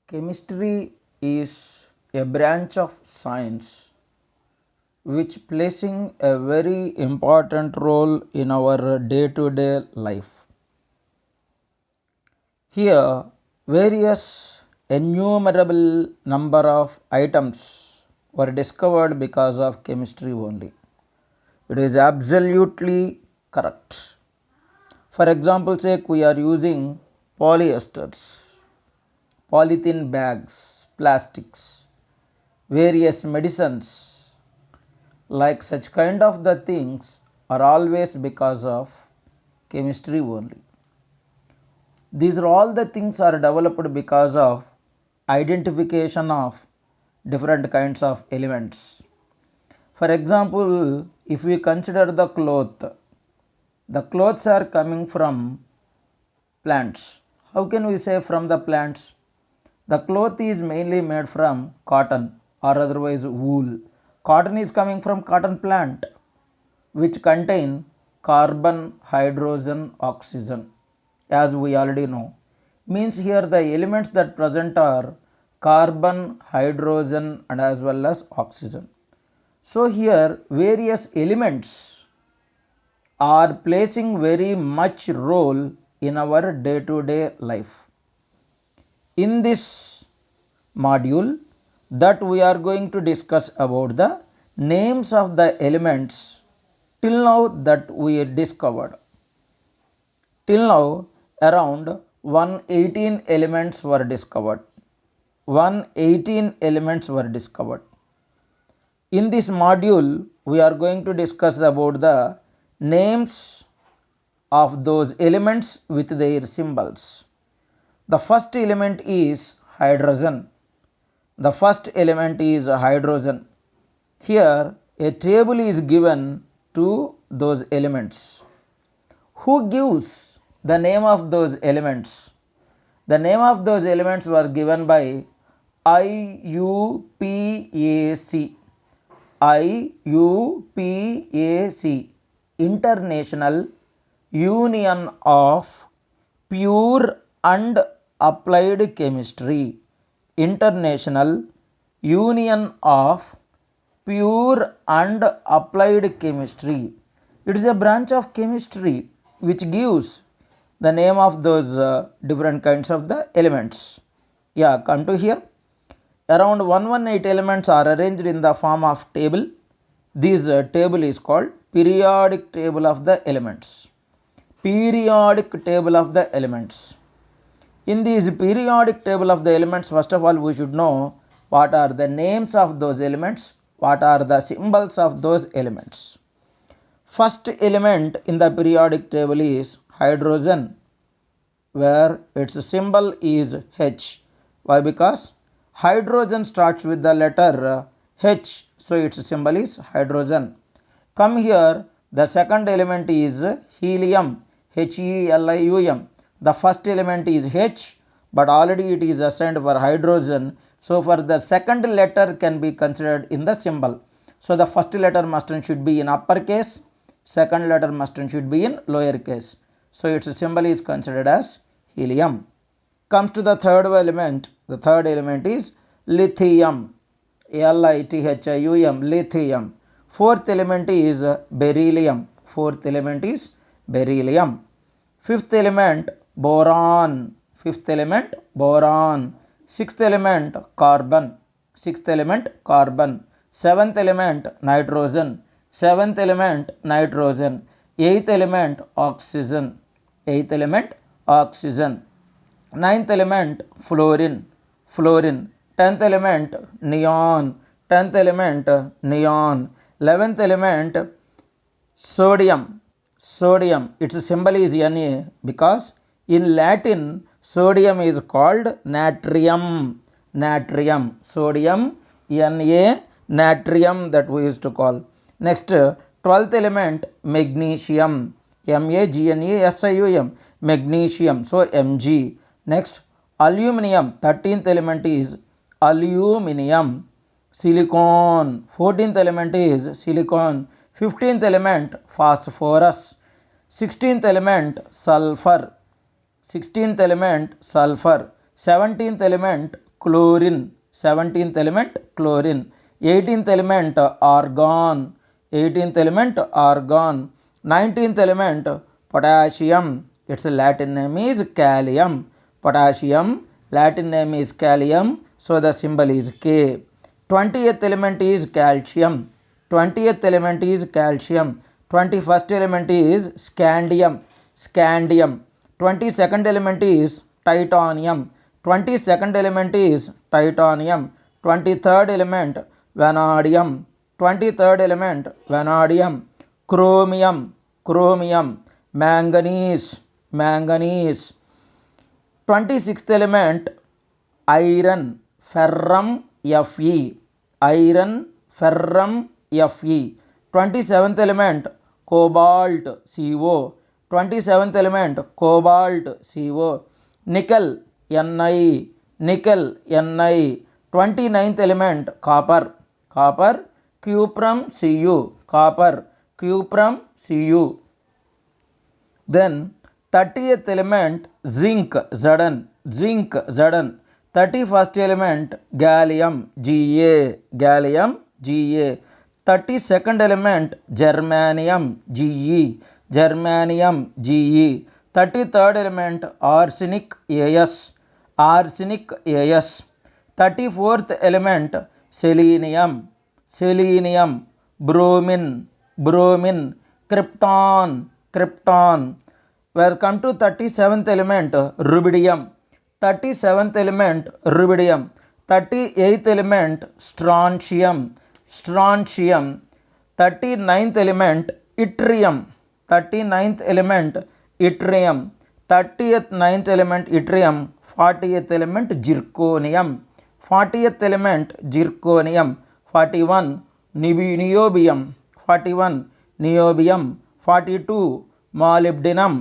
Chemistry is a branch of science which placing a very important role in our day-to-day life. Here, various innumerable number of items were discovered because of chemistry only. It is absolutely correct. For example sake, we are using polyesters, polythene bags, plastics, various medicines, like such kind of the things are always because of chemistry only. These are all the things are developed because of identification of different kinds of elements. For example, if we consider the clothes are coming from plants. How can we say from the plants? The cloth is mainly made from cotton or otherwise wool. Cotton is coming from cotton plant which contain carbon, hydrogen, oxygen, as we already know. Means here the elements that present are carbon, hydrogen and as well as oxygen. So here various elements are placing very much role in our day-to-day life. In this module that we are going to discuss about the names of the elements till now that we discovered. Till now around 118 elements were discovered. 118 elements were discovered. In this module we are going to discuss about the names of those elements with their symbols. The first element is hydrogen. The first element is hydrogen. Here a table is given to those elements. Who gives the name of those elements? The name of those elements were given by IUPAC. IUPAC, International Union of Pure and Applied Chemistry. International Union of Pure and Applied Chemistry. It is a branch of chemistry which gives the name of those different kinds of the elements. Yeah, come to here. Around 118 elements are arranged in the form of table. This table is called periodic table of the elements. Periodic table of the elements. In this periodic table of the elements, first of all we should know what are the names of those elements, what are the symbols of those elements. First element in the periodic table is hydrogen, where its symbol is H. Why? Because hydrogen starts with the letter H, so its symbol is hydrogen. Come here, the second element is helium, HELIUM. The first element is H, but already it is assigned for hydrogen, so for the second letter can be considered in the symbol. So the first letter must and should be in uppercase, second letter must and should be in lowercase. So its symbol is considered as helium. Comes to the third element. The third element is lithium, LITHIUM, lithium. Fourth element is beryllium. Fourth element is beryllium. Fifth element boron. Fifth element boron. Sixth element carbon. Sixth element carbon. Seventh element nitrogen. Seventh element nitrogen. Eighth element oxygen. Eighth element oxygen. Ninth element fluorine. Fluorine. 10th element neon. 10th element neon. 11th element sodium. Sodium, its symbol is Na because in Latin sodium is called natrium. Natrium. Sodium Na, natrium, that we used to call. Next, 12th element magnesium. MAGNESIUM, magnesium, so Mg. Next, aluminum. 13th element is aluminium. Silicon. 14th element is silicon. 15th element phosphorus. 16th element sulfur. 16th element sulfur. 17th element chlorine. 17th element chlorine. 18th element argon. 18th element argon. 19th element potassium. Its Latin name is Kalium. Potassium, Latin name is Kalium, so the symbol is K. 20th element is calcium. 20th element is calcium. 21st element is scandium. Scandium. 22nd element is titanium. 22nd element is titanium. 23rd element vanadium. 23rd element vanadium. Chromium. Chromium. Manganese. Manganese. 26th element iron. Ferrum, Fe. Iron, ferrum, Fe. 27th element cobalt, Co. 27th element cobalt, Co. Nickel, Ni. Nickel, Ni. 29th element copper. Copper, cuprum, Cu. Copper, cuprum, Cu. Then 30th element zinc, Zn. Zinc, Zn. 31st element gallium, Ga. Gallium, Ga. 32nd element germanium, Ge. Germanium, Ge. 33rd element arsenic, As. Arsenic, As. 34th element selenium. Selenium. Bromine. Bromine. Krypton. Krypton. Welcome to 37th element rubidium. 37th element rubidium. 38th element strontium. Strontium. 39th element yttrium. 39th element yttrium. 39th element yttrium. 40th element zirconium. 40th element zirconium. 41 niobium. 41 niobium. 42 molybdenum.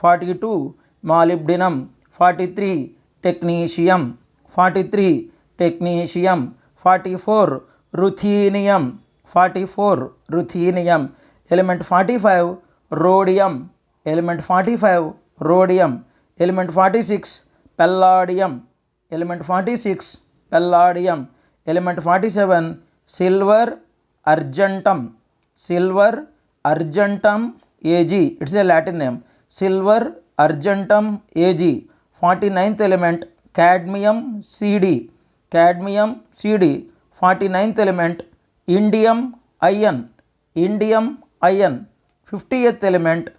42 molybdenum. 43 technetium. 43 technetium. 44 ruthenium. 44 ruthenium. Element 45 rhodium. Element 45 rhodium. Element 46 palladium. Element 46 palladium. Element 47 silver argentum. Silver argentum, Ag. It's a Latin name. Silver argentum, Ag. 49th element cadmium, Cd. Cadmium, Cd. 49th element indium iron. Indium iron. 50th element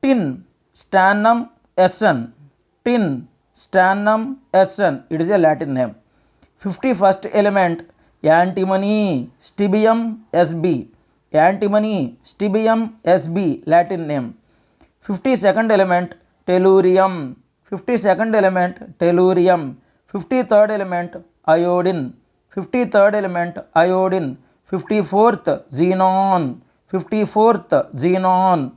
tin. Stannum, Sn. Tin. Stannum, Sn. It is a Latin name. 51st element antimony. Stibium, Sb. Antimony, stibium, Sb. Latin name. 52nd element tellurium. 52nd element tellurium. 53rd element iodine. 53rd element iodine. 54th xenon. 54th xenon.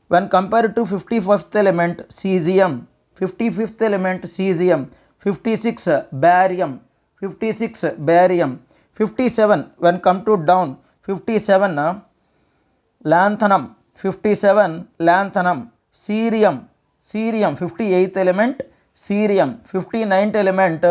When compared to 55th element cesium. 55th element cesium. 56 barium. 56 barium. 57 when come to down. 57 lanthanum. 57 lanthanum. Cerium. Cerium. 58th element cerium. 59th element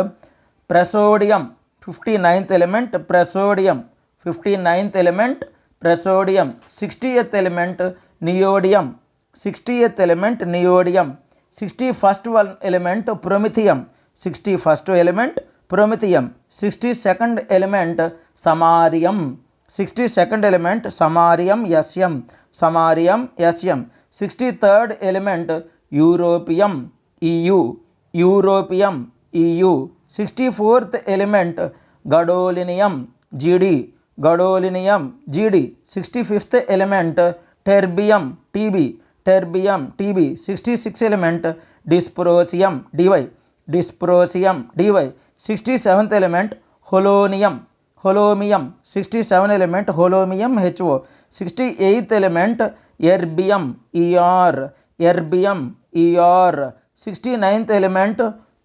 praseodymium. 59th element praseodymium. 59th element praseodymium. 60th element neodymium. 60th element neodymium. 61st one element promethium. 61st element promethium. 62nd element samarium. 62nd element samarium, Sm. Samarium, Sm. 63rd element europium, Eu. Europium, Eu. 64th element gadolinium, Gd. Gadolinium, Gd. 65th element terbium, Tb. Terbium, Tb. 66th element dysprosium, Dy. Dysprosium, Dy. 67th element holonium. Holomium. 67 element holomium, Ho. 68th element erbium, Er. Erbium, Er. 69th element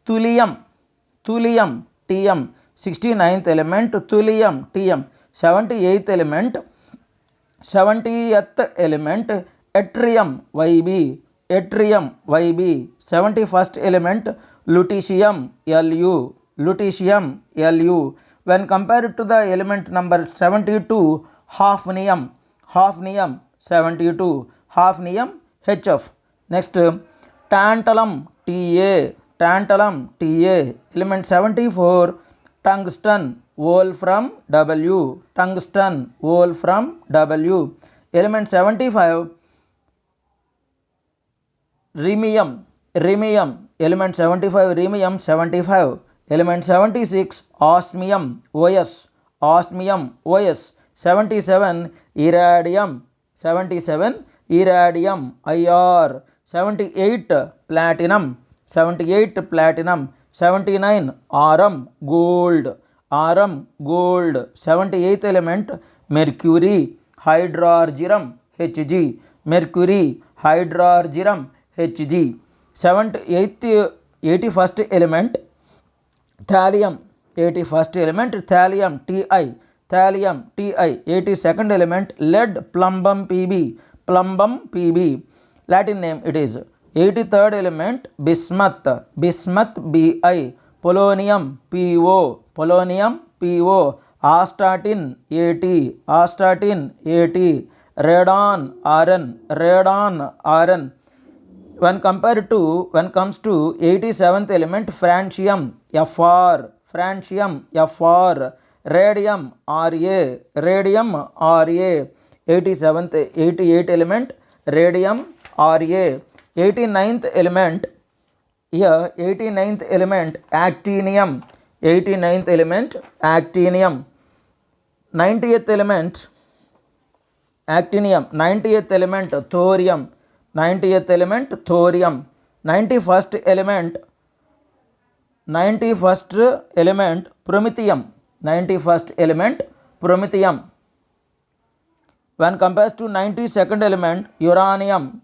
thulium. Thulium, Tm. 69th element thulium, Tm. 70th element yttrium, Yb. Yttrium, Yb. 71st element lutetium, Lu. lutetium, Lu. When compared to the element number 72, hafnium, 72, hafnium, Hf. Next, tantalum, Ta, element 74, tungsten, wolfram, W, tungsten, wolfram, W. Element 75, rhenium, element 75, rhenium 75. Element 76, osmium, Os, 77, iridium, Ir. 78, platinum, 79, arum, gold, 78th element, mercury, hydrogen, Hg, mercury, hydrogen, Hg. 81st element, thallium, 81st element, thallium, Ti, 82nd element, lead, plumbum, Pb, Latin name it is. 83rd element, bismuth, Bi, polonium, Po, astatine, At, radon, Rn. When comes to 87th element, francium, Fr, radium, Ra, 88th element, radium, Ra. 89th element, actinium, 90th element, actinium. 90th element, thorium, 91st element, promethium. When compared to 92nd element, uranium,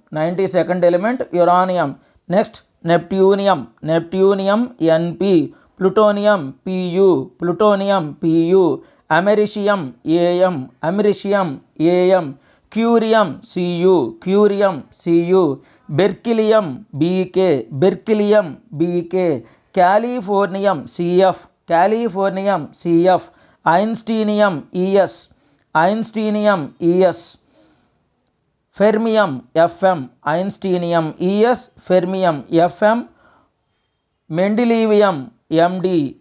Next, neptunium, Np, plutonium, Pu, americium, Am, curium, Cu, berkelium, Bk, californium, Cf, einsteinium, Es, fermium, Fm, einsteinium, Es, fermium, Fm, mendelevium, Md,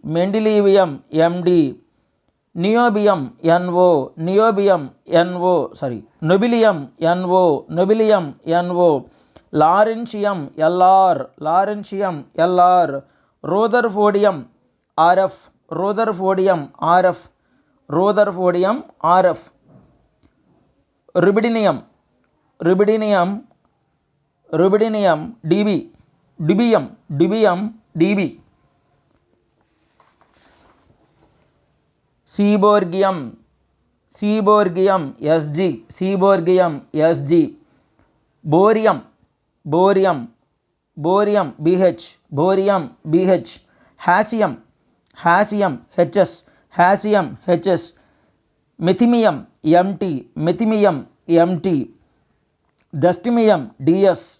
niobium, nobelium, No, lawrencium, Lr, rutherfordium, Rf, rubidium, Db, seaborgium, Sg, borium, Bh, hassium, Hs, methymium, Mt, dustmium, Ds,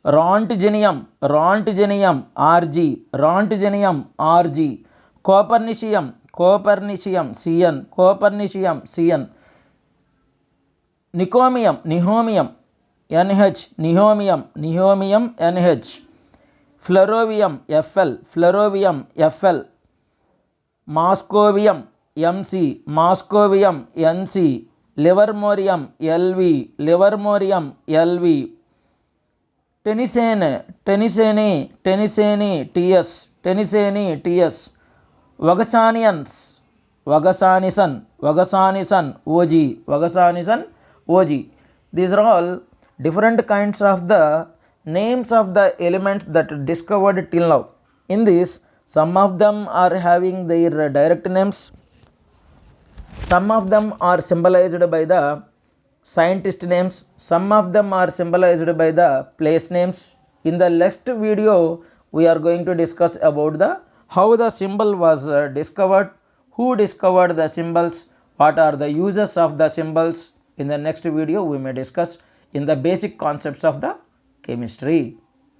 rontgenium, Rg, copernicium, Cn, nihomium, Nh, flerovium, Fl, moscovium, Nc, livermorium, Lv, Tennessine, Ts, Vagasanison, Og. These are all different kinds of the names of the elements that discovered till now. In this, some of them are having their direct names, some of them are symbolized by the scientist names, some of them are symbolized by the place names. In the next video, we are going to discuss about how the symbol was discovered, who discovered the symbols, what are the uses of the symbols. In the next video, we may discuss in the basic concepts of the chemistry.